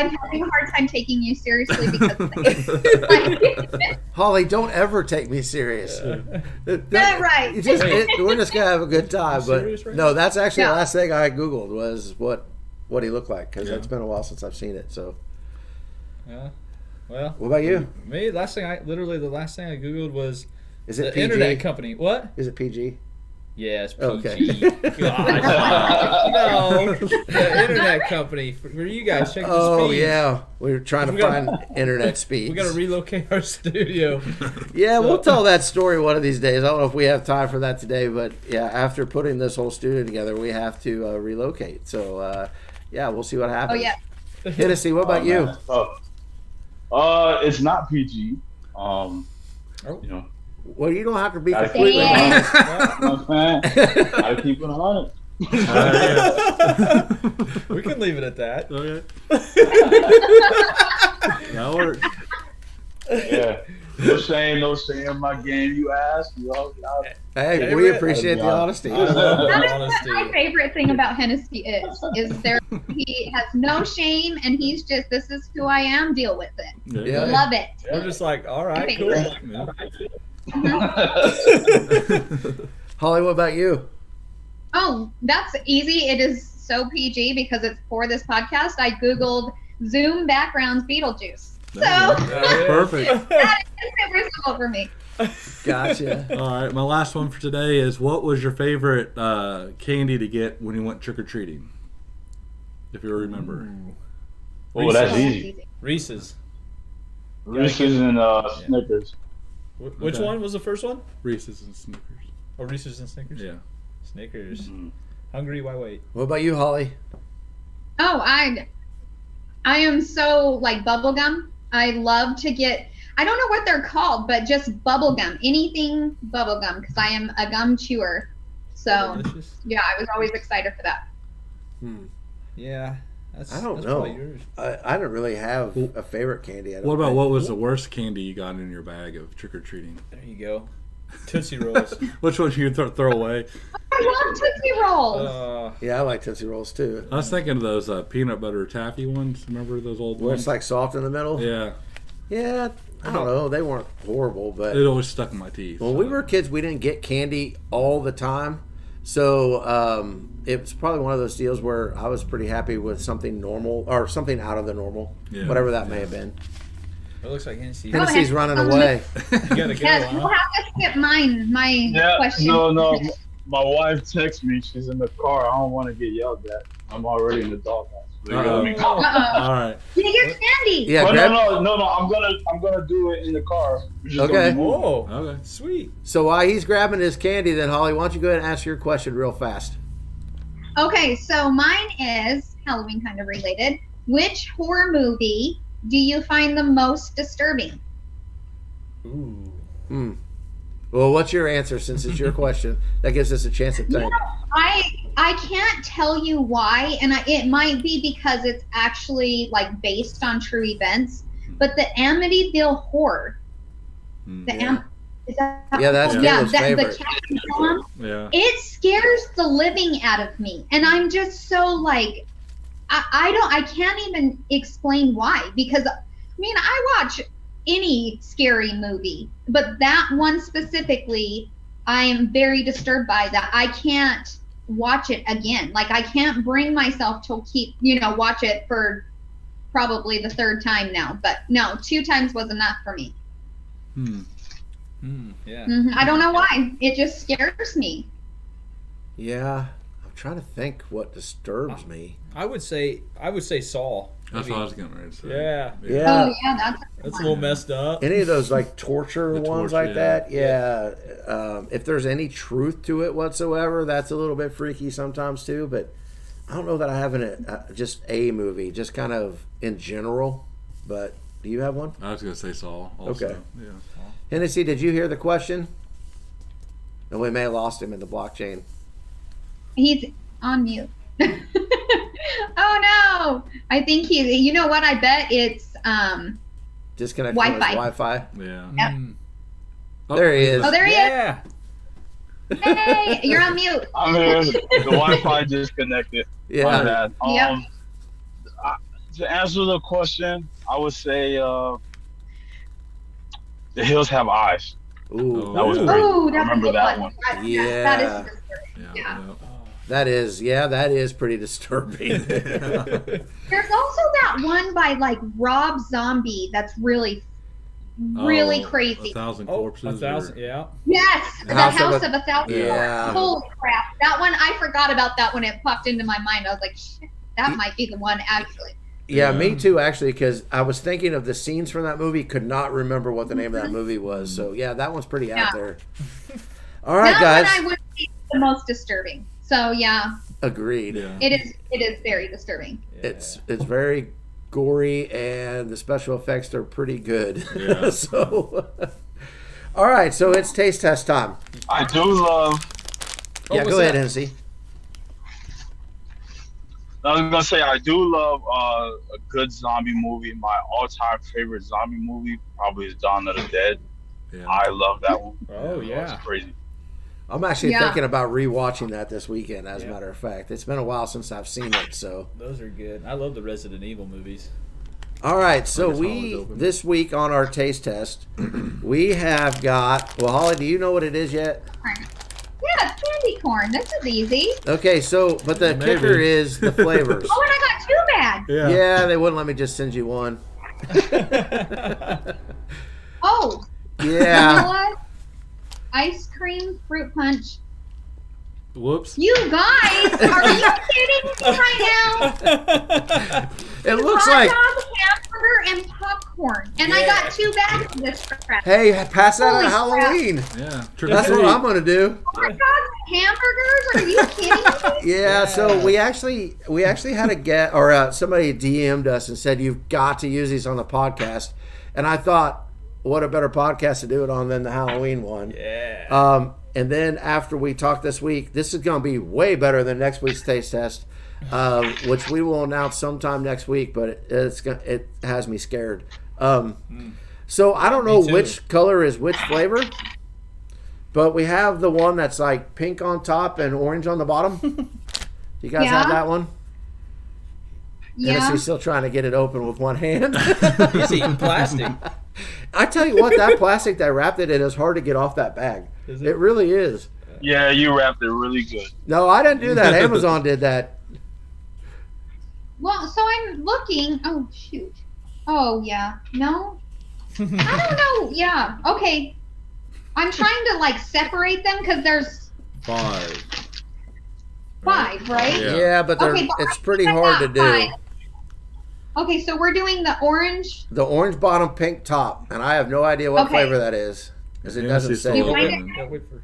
having a hard time taking you seriously because of it. Holly, don't ever take me serious. Right. We're just going to have a good time. But serious right no, that's actually the Yeah. last thing I Googled was what he looked like because it's been a while since I've seen it. So Yeah. Well, what about you? me, the last thing I Googled was Is the it PG? internet company. What? Is it PG? Yes, PG. Okay. God. No. The internet company. For you guys, check the Oh speed. yeah, we were trying to We gotta- find internet speeds. We got to relocate our studio. Yeah, we'll tell that story one of these days. I don't know if we have time for that today, but yeah, after putting this whole studio together, we have to relocate. So yeah, we'll see what Oh happens. yeah. Hennessey, what about you? It's not PG. You know, Well, you don't have to be Gotta completely keep it- honest. you know what I'm saying? Gotta keep it on it. We can leave it at that. Okay. That works. Yeah. No shame in my game, you ask. You all, Hey, we appreciate the honesty. I love That the is honesty. my favorite thing about Hennessey is there he has no shame and he's just this is who I am, deal with it. Yeah. Love it. We're just like, all right, cool. Holly, what about you? Oh, that's easy. It is so PG because it's for this podcast. I Googled Zoom backgrounds Beetlejuice. So That's perfect. that is reversible for me. Gotcha. All right, my last one for today is what was your favorite candy to get when you went trick or treating? If you remember. Oh, that's Oh, easy. Reese's. Reese's and Snickers. Which Okay. one was the first one? Reese's and Snickers. Oh, Reese's and Snickers? Yeah. Snickers. Mhm. Hungry, why wait? What about you, Holly? Oh, I am so like bubblegum. I love to get I don't know what they're called, but just bubblegum. Anything bubblegum because I am a gum chewer. So Delicious. yeah, I was always excited for that. Yeah. That's, I don't that's know. probably yours. I don't really have a favorite candy. I don't What about think. what was the worst candy you got in your bag of trick or treating? There you go. Tootsie Rolls. Which one you throw away? I love Tootsie Rolls. Yeah, I like Tootsie Rolls too. I was thinking of those peanut butter taffy ones. Remember those old Where ones? it's like soft in the middle. Yeah, Yeah, I don't know. They weren't horrible, but it always stuck in my teeth. when we were kids, we didn't get candy all the time. So it was probably one of those deals where I was pretty happy with something normal or something out of the normal, Yeah. whatever that may have been. It looks like Hennessy. Go Hennessy's ahead. running away. You gotta go, Yes, you'll huh? have to skip my Yeah, question. no. My wife texts me. She's in the car. I don't want to get yelled at. I'm already in the doghouse. So you let me go. Uh-oh. All right. Get your candy. Yeah, Well, grab. no. I'm gonna do it in the car. We're just Okay. gonna move. Whoa. Okay. Sweet. So while he's grabbing his candy, then Holly, why don't you go ahead and ask your question real fast? Okay, so mine is Halloween kind of related. Which horror movie do you find the most disturbing? Ooh. Well, what's your answer since it's your question? That gives us a chance to think. I can't tell you why, and it might be because it's actually like based on true events. But the Amityville Horror, the Yeah. is that, Yeah, that's Caleb's the favorite. Captain Tom, Yeah. it scares the living out of me, and I'm just so like, I can't even explain why, because I mean I watch any scary movie, but that one specifically I am very disturbed by that. I can't watch it again. Like, I can't bring myself to keep, watch it for probably the third time now. But no, 2 times was enough for me. Yeah. I don't know why. It just scares me. Yeah, I'm trying to think what disturbs me. I would say Saw. That's what I was getting ready to say. Yeah. Yeah. Oh yeah, That's a little messed up. Any of those like torture The ones torture, like that, yeah. If there's any truth to it whatsoever, that's a little bit freaky sometimes too. But I don't know that I have just a movie, just kind of in general. But do you have one? I was going to say Saul also. Okay. Yeah. Hennessey, did you hear the question? No, we may have lost him in the blockchain. he's on mute. Oh no! I think you know what? I bet it's Disconnect from his Wi-Fi. Wi-Fi. Yeah. There he is. Oh, there he Yeah. is. Hey, you're on mute. I'm here. The Wi-Fi disconnected. My Yeah. bad. Yep. To answer the question, I would say the hills have eyes. Ooh. That was Ooh. great. Oh, I that's a remember good that one. one. Yeah. That is disturbing. Yeah. That is pretty disturbing. There's also that one by like Rob Zombie that's really Oh, crazy. 1,000 Oh, corpses. 1,000. or- Yeah. Yes, the House House of of a Thousand Yeah. Corpses. Holy crap. That one, I forgot about that when it popped into my mind. I was like, shit, that might be the one actually. Yeah, Yeah. me too, actually, because I was thinking of the scenes from that movie, could not remember what the name of that movie was. So, yeah, that one's pretty out Yeah. there. All right, That guys. one I would say is the most disturbing. So yeah, Agreed. Yeah. it is very disturbing. It's very gory, and the special effects are pretty good. Yeah. So, all right, so it's taste test time. I do love. Oh, Yeah, what's go ahead, that? Hennessy. I was gonna say I do love a good zombie movie. My all-time favorite zombie movie probably is Dawn of the Dead. Yeah. I love that one. Oh, yeah. It's crazy. I'm actually Yeah. thinking about rewatching that this weekend, as a matter of fact. It's been a while since I've seen it, so. Those are good. I love the Resident Evil movies. All right, so guess Holly's open. this week on our taste test, we have got, well, Holly, do you know what it is yet? Yeah, it's candy corn. This is easy. Okay, so, but the Maybe. kicker is the flavors. Oh, and I got 2 bad. Yeah. Yeah, they wouldn't let me just send you one. Oh, you know Yeah. what? Ice cream, fruit punch. Whoops. You guys, are you kidding me right now? It looks Hot like, dog, hamburger, and popcorn. And I got 2 bags of this crap. hey, pass that Holy on crap. Halloween. Yeah. Trick That's or what treat. I'm going to do. Hot dogs, hamburgers? Are you kidding me? Yeah, so we actually had a get, or somebody DM'd us and said, you've got to use these on the podcast. And I thought, what a better podcast to do it on than the Halloween one. Yeah. And then after we talk this week, this is going to be way better than next week's taste test, which we will announce sometime next week. But it has me scared. So I don't know Me too. which color is which flavor, but we have the one that's like pink on top and orange on the bottom. You guys have Yeah. that one? Yeah. Hennessy's still trying to get it open with one hand. He's eating plastic. I tell you what, that plastic that wrapped it in is hard to get off that bag. Is It it? really is. Yeah, you wrapped it really good. No, I didn't do that. Amazon did that. Well, so I'm looking. Oh, shoot. Oh, yeah. No? I don't know. Yeah. Okay. I'm trying to like separate them because there's 5. 5, right? Yeah. Yeah, but Okay, but it's I pretty think I hard to got do. 5. Okay, so we're doing the orange. The orange bottom, pink top, and I have no idea what Okay. flavor that is because it Yeah, doesn't she's say. still You it. find open. Yeah, wait for-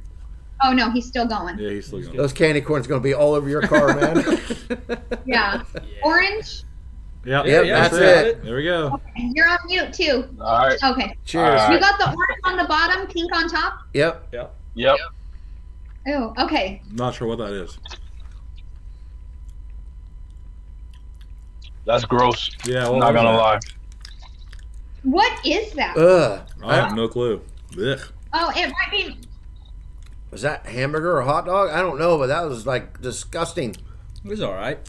Oh, no, he's still going. Yeah, he's still going. Those candy corns going to be all over your car, man. Yeah. Orange. Yeah, Yeah, that's got it. There we go. And you're on mute too. All right. Okay. Cheers. All You right. got the orange on the bottom, pink on top? Yep. Yep. Oh, okay. Not sure what that is. That's gross. Yeah, I'm well, not gonna lie. What is that? Ugh. I have no clue. Ugh. Oh, it might be. Was that hamburger or hot dog? I don't know, but that was like disgusting. It was all right.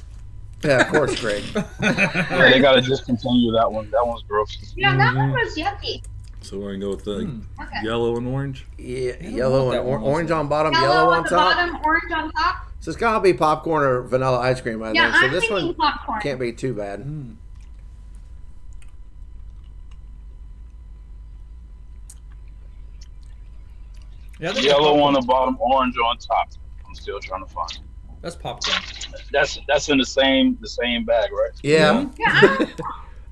Yeah, of course, Greg. Yeah, they gotta discontinue that one. That one's gross. Yeah, that one was yucky. So we're gonna go with the Okay. yellow and orange. Yeah, don't know yellow what and that one was. orange on bottom, Yellow, yellow on at the top. bottom, orange on top. So it's gotta be popcorn or vanilla ice cream, I Yeah, think. So I'm this thinking one popcorn. can't be too bad. Yeah, I think Yellow that's on the popcorn. bottom, orange on top. I'm still trying to find it. That's popcorn. That's in the same bag, right? Yeah, Yeah,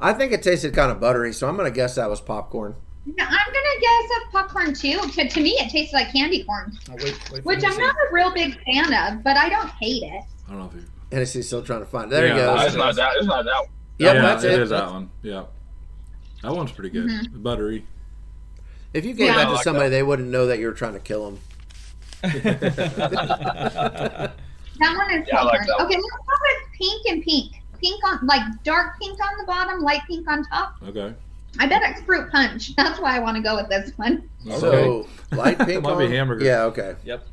I think it tasted kind of buttery, so I'm gonna guess that was popcorn. I'm gonna guess that's popcorn too. To me, it tastes like candy corn, Oh, wait for which me I'm to not a real big fan of, but I don't hate it. I don't know if you. Hennessy's still trying to find it. There Yeah, he goes. It's not that. It's not that one. Yep, yeah, that's it it. is that one. Yeah, that one's pretty good. Buttery. If you gave Yeah. that I to like somebody, they wouldn't know that you were trying to kill them. That one is Yeah, I like popcorn. that one. Okay, let's go with pink and pink. Pink on, like dark pink on the bottom, light pink on top. Okay. I bet it's fruit punch. That's why I want to go with this one. So light pink Might be on- hamburger. Yeah, okay. Yep.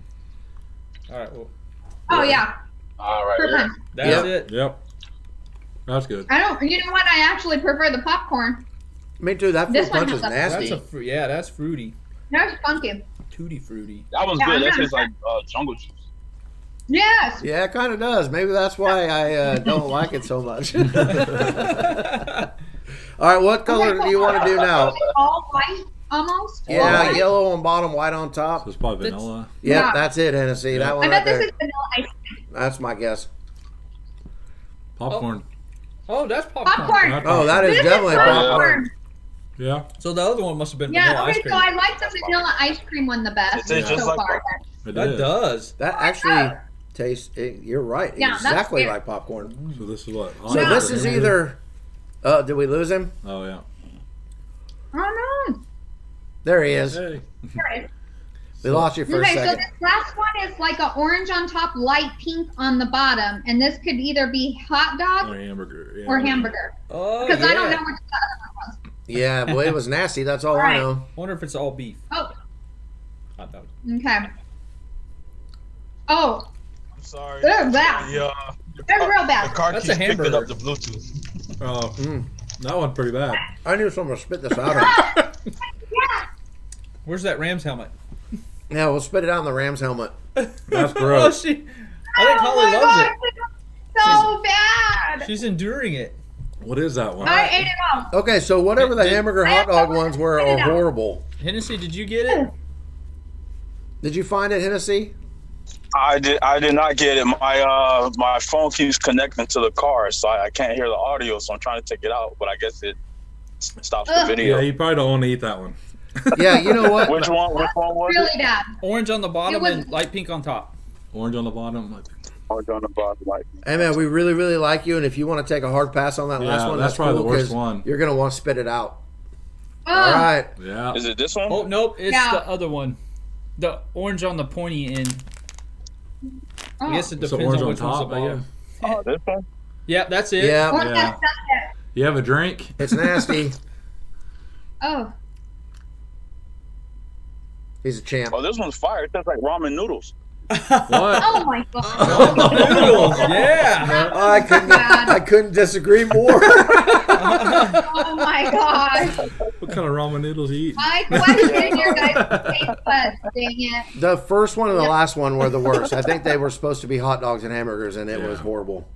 All right. Well, Oh yeah, All right. fruit Yeah. punch. that's Yep. it. Yep. That's good. I don't. You know what? I actually prefer the popcorn. Me too. That This fruit punch one is has a- nasty. That's yeah, that's fruity. That's funky. Tutti fruity. That one's Yeah, good. That I'm tastes like jungle juice. Yes. Yeah, it kind of does. Maybe that's why I don't like it so much. All right, what color do you want to do now? All white, almost. Yeah, All white. yellow on bottom, white on So top. it's probably That's- vanilla. Yep, Yeah. that's it, Hennessy. That I one bet right this there. is vanilla ice cream. That's my guess. Popcorn. Oh, that's popcorn. Popcorn. Oh, that is This definitely is popcorn. popcorn. Yeah. So the other one must have been Yeah. vanilla ice Okay, cream. so I like the vanilla ice cream one the best It tastes just so like far. popcorn. It That is. does. That actually tastes. You're right. Yeah, that's Exactly weird. like popcorn. So this is what. So Yeah. this is either. Did we lose him? Oh yeah. Oh no. There he is. Hey. Right. We lost you for a Okay, so second. this last one is like an orange on top, light pink on the bottom, and this could either be hot Or dog hamburger. Yeah. or hamburger. Oh, Because I don't yeah. know which the other one was. Yeah, boy, it was nasty. That's all I Right. know. Wonder if it's all beef. Oh, Hot dog. okay. Oh, I'm sorry. they're bad. Yeah. They're real The bad. car That's keeps a picking hamburger. up the Bluetooth. Oh, Mm. that one's pretty bad. I knew someone would spit this out. Yeah. Where's that Rams helmet? Yeah, we'll spit it out in the Rams helmet. That's Oh, gross. I think Oh Holly my loves God, it. it's so bad. She's enduring it. What is that one? I ate it all. Okay, so whatever the hamburger hot dog ones were are horrible. Hennessy, did you get it? Did you find it, Hennessy? I did not get it. My phone keeps connecting to the car, so I can't hear the audio. So I'm trying to take it out, but I guess it stops the Ugh. video. Yeah, you probably don't want to eat that one. Yeah, you know what? Which one was Really bad. Orange on the bottom was- and light pink on top. Orange on the bottom. Like, it? On the bottom, like. Hey man, we really, really like you, and if you want to take a hard pass on that Yeah, last one, that's probably cool, the worst 'cause one. You're gonna want to spit it out. Ugh. All right. yeah. Is it this one? Oh, nope. It's Yeah. the other one. The orange on the pointy end. Oh. I guess it It's the depends orange on on which one's the top, I bottom. Oh, this one. Yeah, that's it. Yeah, Or Yeah. that's it. You have a drink? it's nasty. Oh. He's a champ. Oh, this one's fire. It tastes like ramen noodles. What? Oh my God. Noodles, yeah. I couldn't disagree more. Oh my God. What kind of ramen noodles you eat? I question your guys' taste buds. Dang it. The first one and the last one were the worst. I think they were supposed to be hot dogs and hamburgers, and it was horrible.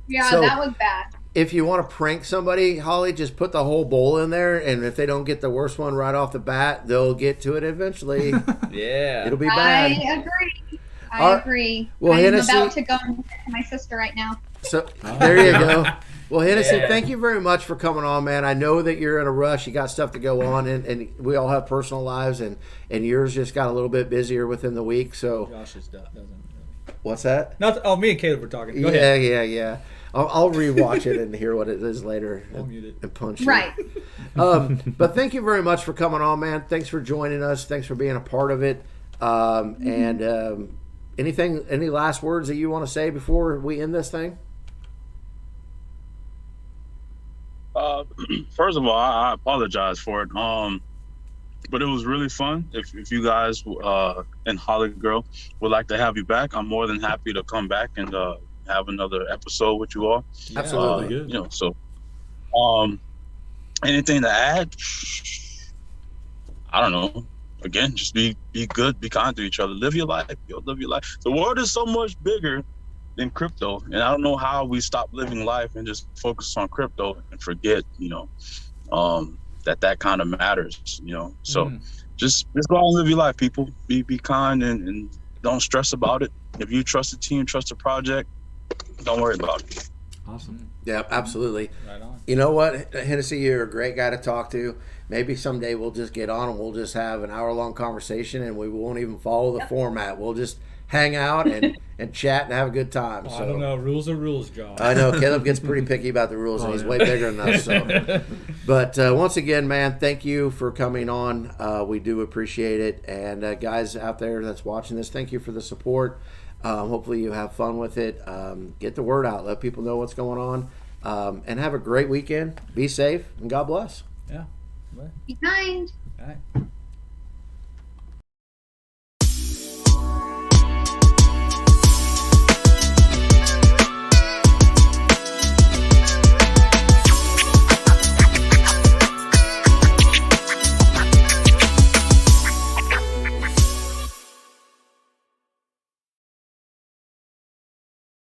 Yeah, So- that was bad. If you want to prank somebody, Holly, just put the whole bowl in there, and if they don't get the worst one right off the bat, they'll get to it eventually. Yeah. It'll be I bad. agree. I All right. agree. Well, I'm Hennessy- about to go and to my sister right now. So there you go. Well, Hennessy, Yeah. thank you very much for coming on, man. I know that you're in a rush. You got stuff to go on, and we all have personal lives, and yours just got a little bit busier within the week. So Josh just doesn't. what's that? Not. Oh, me and Caleb were talking. Go yeah, ahead. yeah. I'll rewatch it and hear what it is later I'll mute it. and punch you. Right. But thank you very much for coming on, man. Thanks for joining us. Thanks for being a part of it. And any last words that you want to say before we end this thing? First of all, I apologize for it. But it was really fun. If you guys and Holly Girl would like to have you back, I'm more than happy to come back and have another episode with you all. Absolutely. good. You know, so anything to add? I don't know. Again, just be good, be kind to each other, live your life. Live your life. The world is so much bigger than crypto, and I don't know how we stop living life and just focus on crypto and forget, that kind of matters, So just go out and live your life, people. Be kind and don't stress about it. If you trust the team, trust the project, don't worry about it. Awesome. Yeah, absolutely. Right on. You know what, Hennessey, you're a great guy to talk to. Maybe someday we'll just get on and we'll just have an hour-long conversation, and we won't even follow the format. We'll just hang out and chat and have a good time. Well, So I don't know. Rules are rules, John. I know Caleb gets pretty picky about the rules, and he's way bigger than us. So, but once again, man, thank you for coming on. We do appreciate it, and guys out there that's watching this, thank you for the support. Hopefully you have fun with it. Get the word out. Let people know what's going on, and have a great weekend. Be safe, and God bless. Yeah. Be kind. All right.